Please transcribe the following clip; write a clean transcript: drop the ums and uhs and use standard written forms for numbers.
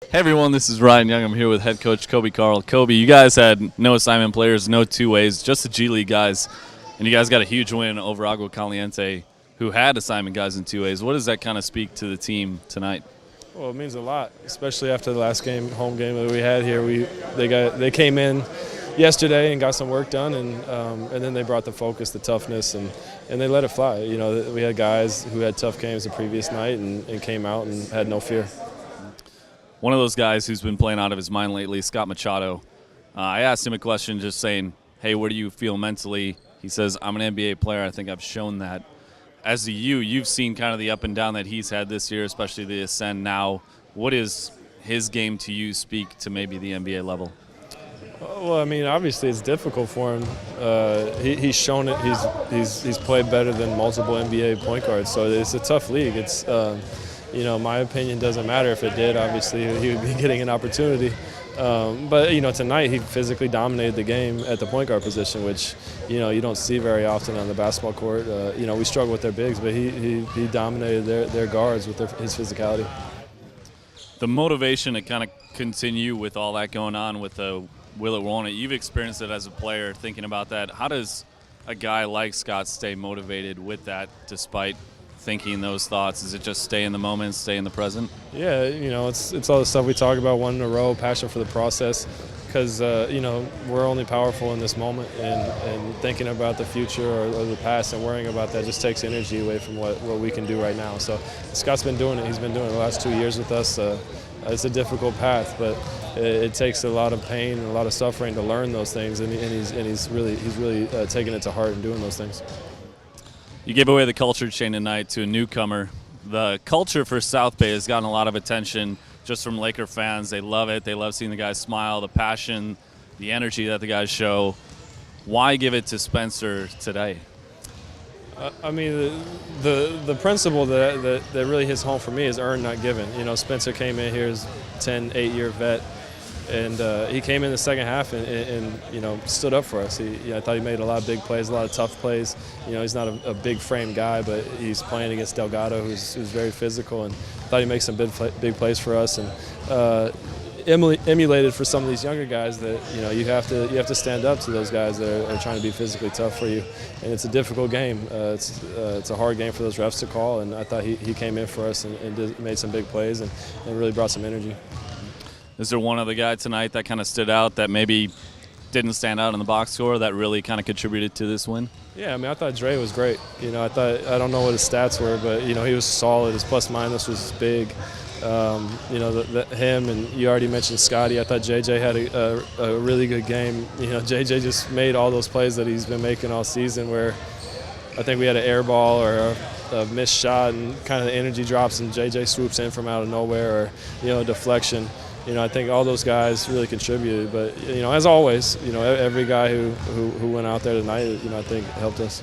Hey everyone, this is Ryan Young. I'm here with head coach Coby Karl. Coby, you guys had no assignment players, no two-ways, just the G League guys, and you guys got a huge win over Agua Caliente, who had assignment guys in two-ways. What does that kind of speak to the team tonight? Well, it means a lot, especially after the last game, home game that we had here. They came in yesterday and got some work done, and then they brought the focus, the toughness, and they let it fly. You know, we had guys who had tough games the previous night and came out and had no fear. One of those guys who's been playing out of his mind lately, Scott Machado. I asked him a question just saying, hey, where do you feel mentally? He says, I'm an NBA player. I think I've shown that. As a you've seen kind of the up and down that he's had this year, especially the ascend now. What is his game to you speak to maybe the NBA level? Well, I mean, obviously it's difficult for him. He's shown it. He's played better than multiple NBA point guards, so it's a tough league. It's you know, my opinion doesn't matter. If it did, obviously he would be getting an opportunity. But you know, tonight he physically dominated the game at the point guard position, which you know you don't see very often on the basketball court. You know, we struggle with their bigs, but he dominated their guards with his physicality. The motivation to kind of continue with all that going on with the will it, won't it? You've experienced it as a player, thinking about that. How does a guy like Scott stay motivated with that despite thinking those thoughts? Is it just stay in the moment, stay in the present? Yeah, you know, it's all the stuff we talk about, one in a row, passion for the process, because you know, we're only powerful in this moment, and thinking about the future or the past and worrying about that just takes energy away from what we can do right now. So Scott's been doing it. He's been doing it the last 2 years with us. It's a difficult path, but it takes a lot of pain and a lot of suffering to learn those things, and he's really taking it to heart and doing those things. You gave away the culture chain tonight to a newcomer. The culture for South Bay has gotten a lot of attention just from Laker fans. They love it. They love seeing the guys smile, the passion, the energy that the guys show. Why give it to Spencer today? I mean, the principle that really hits home for me is earn, not given. You know, Spencer came in here as a 8-year vet, and he came in the second half and you know, stood up for us. I thought he made a lot of big plays, a lot of tough plays. You know, he's not a big frame guy, but he's playing against Delgado, who's very physical, and I thought he made some big plays for us, and emulated for some of these younger guys that, you know, you have to stand up to those guys that are trying to be physically tough for you, and it's a difficult game. It's a hard game for those refs to call, and I thought he came in for us and made some big plays and really brought some energy. Is there one other guy tonight that kind of stood out that maybe didn't stand out in the box score that really kind of contributed to this win? Yeah, I mean, I thought Dre was great. You know, I don't know what his stats were, but you know, he was solid. His plus minus was big. You know, him, and you already mentioned Scotty. I thought JJ had a really good game. You know, JJ just made all those plays that he's been making all season, where I think we had an air ball or a missed shot and kind of the energy drops and JJ swoops in from out of nowhere, or, you know, a deflection. You know, I think all those guys really contributed. But, you know, as always, you know, every guy who went out there tonight, you know, I think helped us.